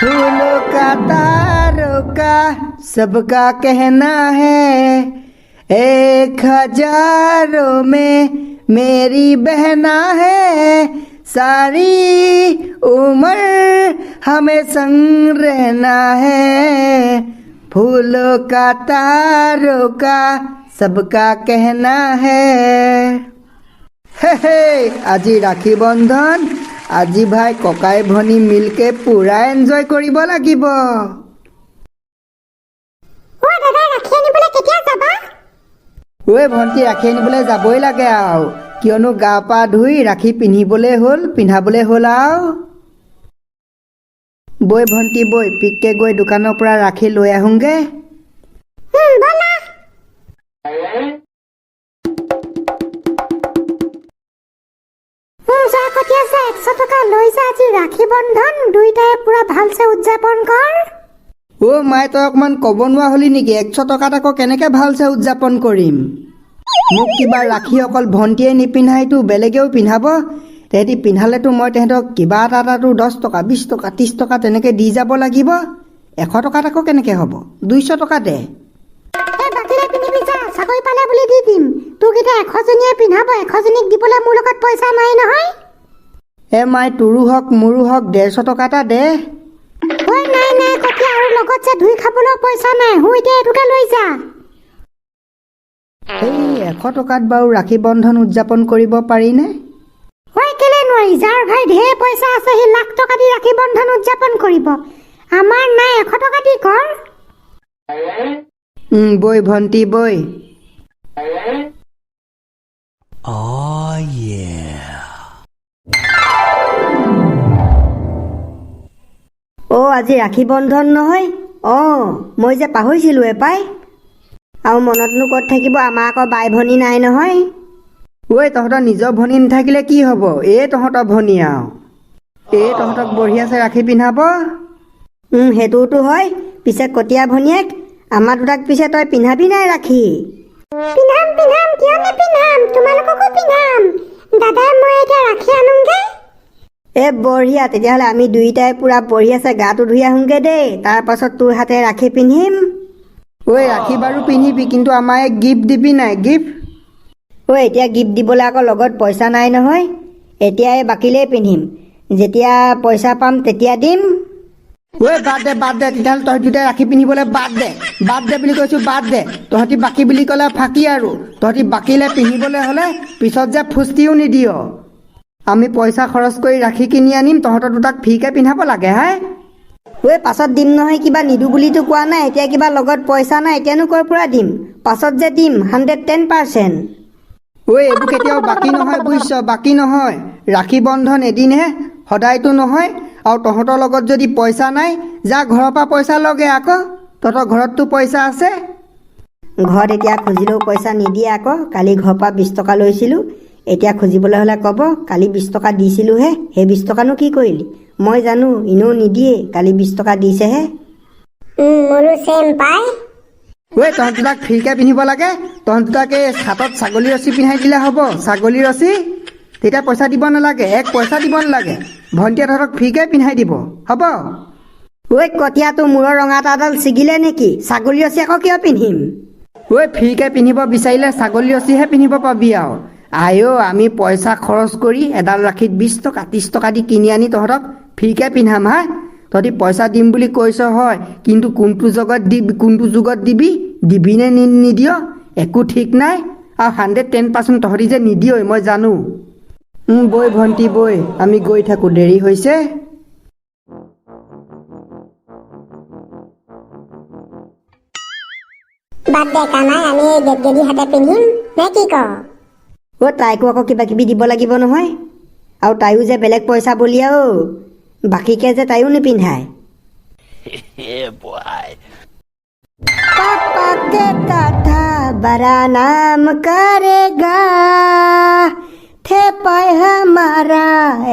फूलों का तारों का सबका कहना है, 1000 में मेरी बहना है, सारी उम्र हमें संग रहना है। फूलों का तारों का सबका कहना है। हे আজি ৰাখী বন্ধন, আজি ভাই ককাই ভনী মিলকে পুৰা এনজয় কৰিব লাগিব। ঐ ভণ্টি, ৰাখী আনিবলৈ যাবই লাগে আৰু, কিয়নো গা পা ধুই ৰাখী পিন্ধাবলৈ হ'ল আৰু। বৈ ভণ্টি বৈ, পিককে গৈ দোকানৰ পৰা ৰাখী লৈ আহোঁগে। ৰাখী বন্ধন দুইটাই পুৰা ভালছে উদযাপন কৰ। মাই, তই অকমান ক'ব নোৱাৰা হলি নেকি? 100 টকাত আকৌ কেনেকে ভালছে উদযাপন কৰিম? মোক কিবা ৰাখী অকল ভণ্টিয়ে নিপিন্ধাইতো বেলেগেও পিন্ধাব। তেহেঁতি পিন্ধালেতো মই তেহেঁতক কিবা এটাতো 10 টকা 20 টকা 30 টকা তেনেকে দি যাব লাগিব। 100 টকাত আকৌ কেনেকে হ'ব? 200 টকা দে। চাকৰি পালে বুলি দি দিম। তোক এতিয়া 100 জনীয়ে পিন্ধাব, 100 জনীক দিবলৈ মোৰ লগত পইচা নাই নহয়। মাই, তোৰো হওক মোৰো হওক 150 টকা এটা দে। নাই কতিয়া, আৰু লগত যে ধুই খাবলৈ পইচা নাই। এতিয়া এইটোকে লৈ যা। 100 টকাত বাৰু ৰাখী বন্ধন উদযাপন কৰিব পাৰিনে? কেলে নোৱাৰি? যাৰ ভাই ঢেৰ পইচা আছে সি লাখ টকা দি ৰাখী বন্ধন উদযাপন কৰিব। আমাৰ নাই, 100 টকা দি কৰ। বৈ ভণ্টি বৈ। আজি ৰাখী বন্ধন নহয়? মই যে পাহৰিছিলোৱে পাই। আৰু মনতনো ক'ত থাকিব, আমাৰ আকৌ বাই ভনী নাই নহয়। তহঁতৰ নিজৰ ভনী নাথাকিলে কি হ'ব? তহঁতৰ ভনী আৰু তহঁতক বঢ়িয়াছে ৰাখী পিন্ধাব। সেইটোতো হয়, পিছে কটীয়া ভনীয়েক, আমাৰ দুটাক পিছে তই পিন্ধাবি নাই ৰাখী? পিন্ধাম, কিয় নিপিন্ধাম? তোমালোককো পিন্ধাম। দাদা, মই এতিয়া ৰাখী আনোগে। বঢ়িয়া, তেতিয়াহ'লে আমি দুইটাই পুৰা বঢ়িয়াছে গাটো ধুই আহোঁগে দেই। তাৰ পাছত তোৰ হাতে ৰাখী পিন্ধিম। ৰাখী বাৰু পিন্ধিবি, কিন্তু আমাৰ এক গিফ্ট দিবি নাই? গিফ্ট এতিয়া গিফ্ট দিবলৈ আকৌ লগত পইচা নাই নহয়। এতিয়াই বাকিলেই পিন্ধিম, যেতিয়া পইচা পাম তেতিয়া দিম। বাদ দে তেতিয়াহ'লে তহঁতি দুটাই ৰাখী পিন্ধিবলৈ বাদ দে বুলি কৈছোঁ, বাদ দে। তহঁতি বাকী বুলি ক'লে ফাঁকি আৰু। তহঁতি বাকিলে পিন্ধিবলৈ হ'লে পিছত যে ফুষ্টিও নিদিয়। আমি পইচা খৰচ কৰি ৰাখী কিনি আনিম, তহঁতৰ দুটাক ফ্ৰীকে পিন্ধাব লাগে হে? পাছত দিম নহয়, কিবা নিদো বুলিতো কোৱা নাই। এতিয়া কিবা লগত পইচা নাই, এতিয়ানো ক'ৰ পৰা দিম? পাছত যে দিম 110%। এইবোৰ কেতিয়াও বাকী নহয়, বুজিছ? বাকী নহয়। ৰাখী বন্ধন এদিনহে, সদায়তো নহয়। আৰু তহঁতৰ লগত যদি পইচা নাই, যা ঘৰৰ পৰা পইচা লগে আকৌ। তহঁতৰ ঘৰততো পইচা আছে। ঘৰত এতিয়া খুজিলেও পইচা নিদিয়ে আকৌ। কালি ঘৰৰ পৰা 20 টকা লৈছিলোঁ, এতিয়া খুজিবলৈ হ'লে ক'ব কালি 20 টকা দিছিলোঁহে, সেই 20 টকানো কি কৰিলি? মই জানো এনেও নিদিয়ে, কালি 20 টকা দিছেহে। তহঁত দুটাক ফ্ৰীকে পিন্ধিব লাগে। তহঁত দুটাকে হাতত ছাগলী ৰছী পিন্ধাই দিলে হ'ব। ছাগলী ৰছী, তেতিয়া পইচা দিব নালাগে, 1 পইচা দিব নালাগে। ভণ্টিয়ে তহঁতক ফ্ৰীকে পিন্ধাই দিব, হ'ব? কটীয়াটো মূৰৰ ৰঙা তাঁৰডাল ছিগিলে নেকি? ছাগলী ৰছী আকৌ কিয় পিন্ধিম? ফ্ৰীকে পিন্ধিব বিচাৰিলে ছাগলী ৰছীহে পিন্ধিব পাবি আৰু। আমি পইচা খৰচ কৰি এডাল ৰাখীত 20 টকা 30 টকা দি কিনি আনি তহঁতক ফ্ৰীকে পিন্ধাম হা? তহঁতি পইচা দিম বুলি কৈছ হয়, কিন্তু কোনটো যুগত দিবি নে নিদিয় একো ঠিক নাই। আৰু 110% তহঁতি যে নিদিয় মই জানো। বৈ ভণ্টি বৈ, আমি গৈ থাকোঁ, দেৰি হৈছে। বাদ দে কানাই, আমি গেদি হাতে পিন্ধিম নে কি ক? তাইকো আকৌ কিবা কিবি দিব লাগিব নহয়। আৰু তাইও যে বেলেগ পইচা বলিয়া বাকীকে যে তাইও নিপিন্ধায়। पापा कहता था बड़ा नाम करेगा, थे पाए हमारा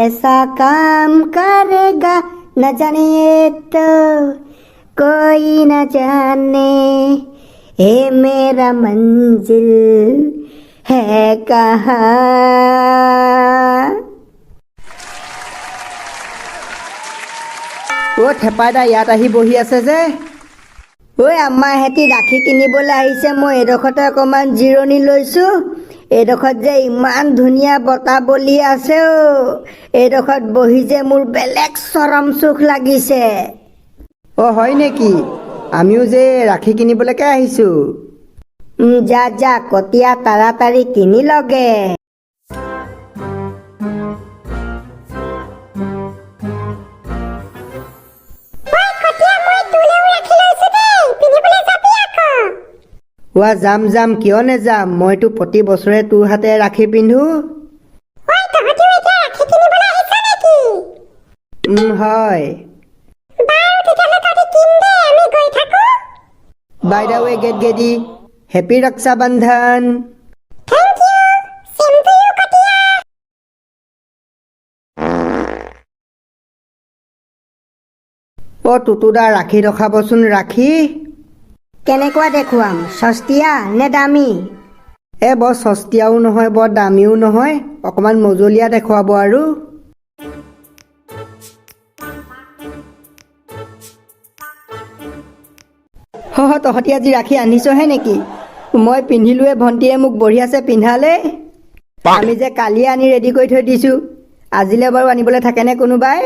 ऐसा काम करेगा, न जाने तो कोई न जाने ये मेरा मंजिल है कहाँ। অ' থেপাইদা ইয়াত আহি বহি আছে যে। ঐ আমাৰ হেঁতি ৰাখি কিনিবলৈ আহিছে, মই এইডোখৰতে অকণমান জিৰণি লৈছোঁ। এইডোখৰত যে ইমান ধুনীয়া বতাহ বলি আছে অ'। এইডোখৰত বহি যে মোৰ বেলেগ চৰম সুখ লাগিছে। অ' হয় নেকি? আমিও যে ৰাখি কিনিবলৈকে আহিছোঁ। যা যা কটীয়া তাড়াতাড়ি কিনি লগে। যাম যাম, কিয় নেযাম? মইতো প্ৰতি বছৰে তোৰ হাতে ৰাখি পিন্ধো। হয়। By the way gate গেডি, happy ৰক্ষা বন্ধন। অ' টুটুদা ৰাখি ৰখাবচোন ৰাখি। কেনেকুৱা দেখুৱাম, সস্তীয়া নে দামী? বৰ সস্তীয়াও নহয় বৰ দামীও নহয়, অকণমান মজলীয়া দেখুৱাব আৰু। তহঁতি আজি ৰাখি আনিছহে নেকি? মই পিন্ধিলোৱে, ভণ্টিয়ে মোক বঢ়িয়াছে পিন্ধালে। আমি যে কালিয়ে আনি ৰেডি কৰি থৈ দিছোঁ, আজিলৈ বাৰু আনিবলৈ থাকেনে কোনোবাই?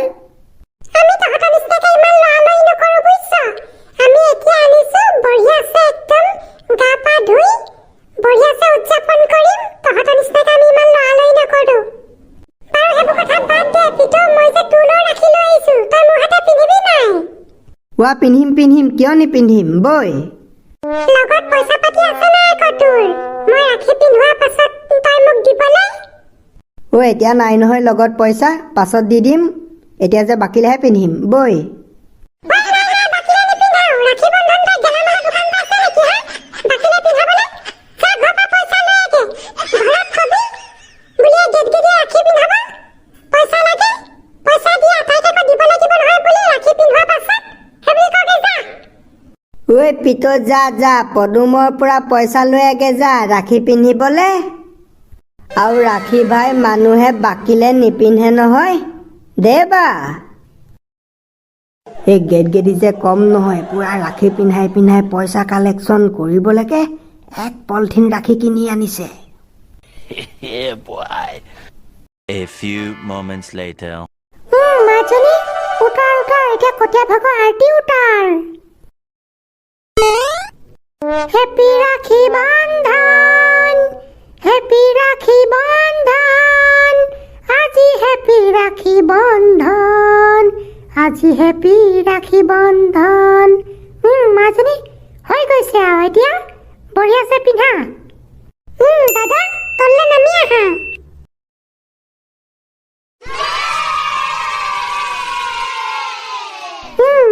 পিন্ধিম পিন্ধিম, কিয় নিপিন্ধিম, বৈ। এতিয়া নাই নহয় লগত পইচা, পাছত দি দিম। এতিয়া যে বাকিলেহে পিন্ধিম, বৈ। পিত যা যা, পদুমৰ পৰা পইচা লৈ আগে যা ৰাখি পিন্ধিবলে। আৰু ৰাখি ভাই মানুহে বাকিলে নিপিন্ধে নহয়, দে বা। এই গেট গেদি যে কম নহয়, পুৰা ৰাখি পিন্ধাই পিন্ধাই পইচা কালেকশ্যন কৰিব লাগে। এক পলিথিন ৰাখি কিনি আনিছে। A few moments later. মাজনী উতাৰ উতাৰ, এতিয়া কটীয়া ভাগৰ আৰতি উতাৰ। হেপী ৰাখি বন্ধন, হেপী ৰাখি বন্ধন, আজি হেপী ৰাখি বন্ধন, আজি হেপী ৰাখি বন্ধন। মাজনী হৈ গৈছে আৰু এতিয়া বঢ়িয়াছে পিন্ধা। দাদা তললে নামি আহা।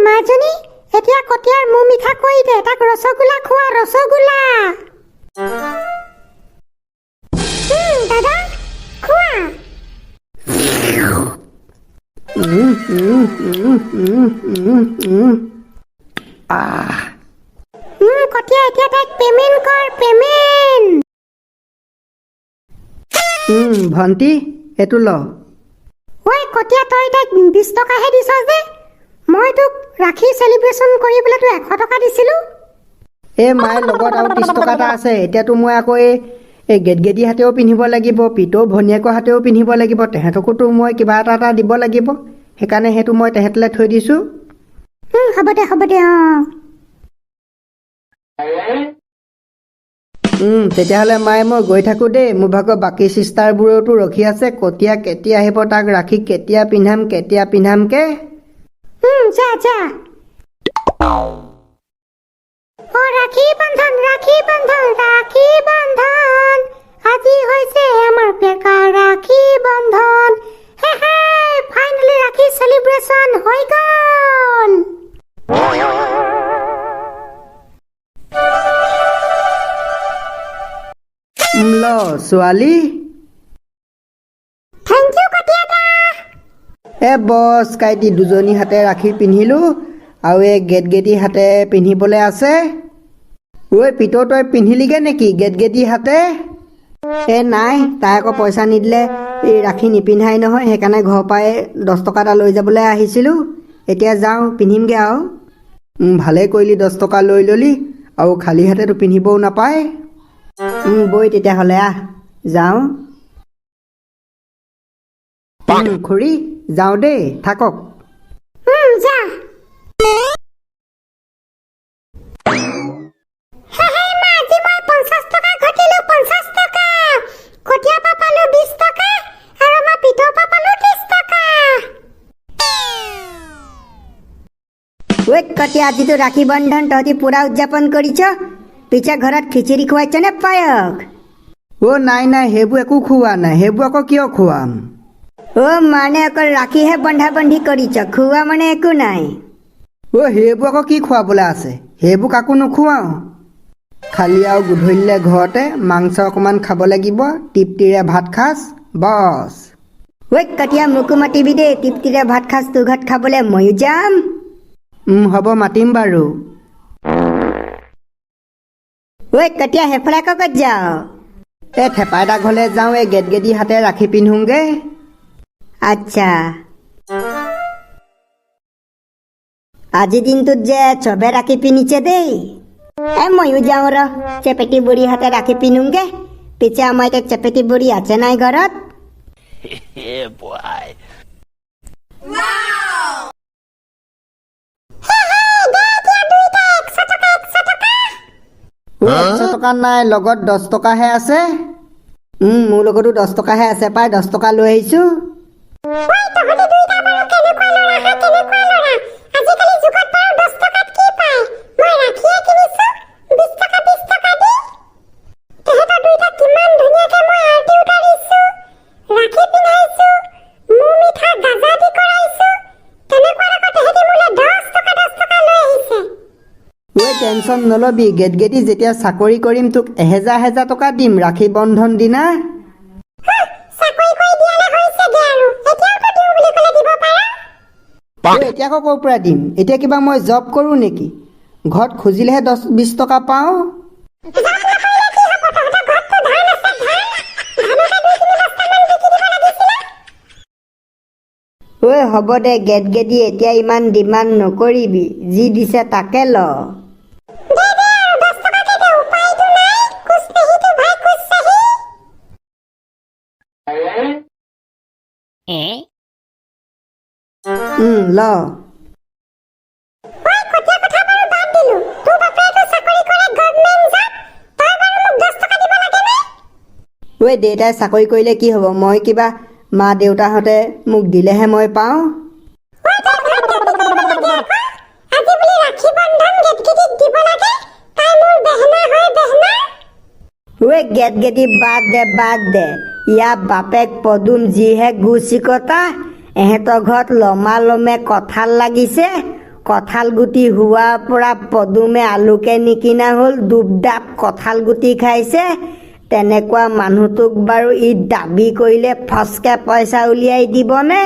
মাজনী এতিয়া কটীয়াৰ মুখ মিঠা কৰি দে, তাক ৰসগোল্লা খোৱা, ৰসগোল্লা। দাদা খোৱা। কটীয়া এতিয়া তাইক পেমেণ্ট কৰ, পেমেণ্ট। ভণ্টি এইটো ল। ঐ কটীয়া, তই তাইক 20 টকাহে দিছ যে, মই তোক ৰাখি চেলিব্ৰেশ্যন কৰিবলৈ 100 টকা দিছিলোঁ। মায়ে লগত আৰু 30 টকা এটা আছে। এতিয়াতো মই আকৌ এই গেটগেদি হাতেও পিন্ধিব লাগিব, পিতৌ ভনীয়েকৰ হাতেও পিন্ধিব লাগিব, তেহেঁতকোতো মই কিবা এটা দিব লাগিব। সেইকাৰণে সেইটো মই তেহেঁতলৈ থৈ দিছোঁ। হ'ব দে হ'ব দে। তেতিয়াহ'লে মায়ে মই গৈ থাকোঁ দেই। মোৰ ভাগৰ বাকী চিষ্টাৰবোৰেওতো ৰখি আছে, কটীয়া কেতিয়া আহিব, তাক ৰাখি কেতিয়া পিন্ধামকে। যা যা। ৰাখি বন্ধন, ৰাখি বন্ধন, ৰাখি বন্ধন, আজি হৈছে আমাৰ পেকা ৰাখি বন্ধন। ফাইনেলি ৰাখি চেলিব্ৰেশ্যন হৈ গ'ল। ল ছোৱালী। থেংক ইউ কটীয়া দা। বছ কাইটি দুজনী হাতে ৰাখি পিন্ধিলোঁ, আৰু এই গেটগেদি হাতে পিন্ধিবলৈ আছে। পিতৌ তই পিন্ধিলিগে নেকি গেটগেদি হাতে? নাই, তাই আকৌ পইচা নিদিলে এই ৰাখি নিপিন্ধাই নহয়, সেইকাৰণে ঘৰৰ পৰাই 10 টকা এটা লৈ যাবলৈ আহিছিলোঁ। এতিয়া যাওঁ পিন্ধিমগৈ আৰু ভালেই কৰিলি 10 টকা লৈ ল'লি আৰু খালী হাতেতো পিন্ধিবও নাপায় বৈ তেতিয়াহ'লে আহ যাওঁ খুৰী যাওঁ দেই থাকক যা হে মা আজি মই 50 টকা ঘটিলো 50 টকা কঠীয়া পৰা পালো 20 টকা আৰু মই পিঠৰ পৰা পালো 30 টকা ঐ কটীয়া আজিতো ৰাখি বন্ধন তহঁতি পুৰা উদযাপন কৰিছ পিছে ঘৰত খিচিৰি খুৱাইছ নে পায়স নাই নাই সেইবোৰ একো খুওৱা নাই সেইবোৰ আকৌ কিয় খুৱাম মানে অকল ৰাখিহে বন্ধা বন্ধি কৰিছ খুওৱা মানে একো নাই সেইবোৰ আকৌ কি খুৱাবলৈ আছে সেইবোৰ কাকো নোখোৱাওঁ খালি আৰু গধূলিলৈ ঘৰতে মাংস অকণমান খাব লাগিব তৃপ্তিৰে ভাত খাজ বছ কটীয়া মোকো মাতিবি দেই তৃপ্তিৰে ভাত খাজ তোৰ ঘৰত খাবলৈ ময়ো যাম হ'ব মাতিম বাৰু কটীয়া সেইফালে ক'ত যাওঁ থেপাইদা ঘৰলৈ যাওঁ এই গেটগেদি হাতে ৰাখি পিন্ধোংগে আচ্ছা আজি দিনটোত যে চবে ৰাখি পিন্ধিছে দেই ময়ো যাওঁ চেপেটি বুঢ়ী হাতে ৰাখি পিন্ধোংগে পিছে আমাৰ এতিয়া চেপেটি বুঢ়ী আছে নাই ঘৰত Yeah, boy. 100 টকা নাই লগত 10 টকাহে আছে মোৰ লগতো 10 টকাহে আছে পাই 10 টকা লৈ আহিছোঁ টেনশ্যন নলবি গেটগেদি যেতিয়া চাকৰি কৰিম তোক 1000 টকা দিম ৰাখি বন্ধন দিনা এতিয়া আকৌ ক'ৰ পৰা দিম এতিয়া কিবা মই জব কৰোঁ নেকি ঘৰত খুজিলেহে 10-20 টকা পাওঁ হ'ব দে গেটগেদি এতিয়া ইমান ডিমাণ্ড নকৰিবি যি দিছে তাকে ল ল দেউতাই চাকৰি কৰিলে কি হ'ব মই কিবা মা দেউতাহঁতে মোক দিলেহে মই পাওঁ গেটগেদি বাদ দে ইয়াৰ বাপেক পদুম যিহে গুচিকতা এহেঁতৰ ঘৰত লমালমে কঁঠাল লাগিছে কঁঠাল গুটি হোৱাৰ পৰা পদুমে আলুকে নিকিনা হ'ল দুবদাপ কঁঠাল গুটি খাইছে তেনেকুৱা মানুহটোক বাৰু ই দাবী কৰিলে ফচকে পইচা উলিয়াই দিবনে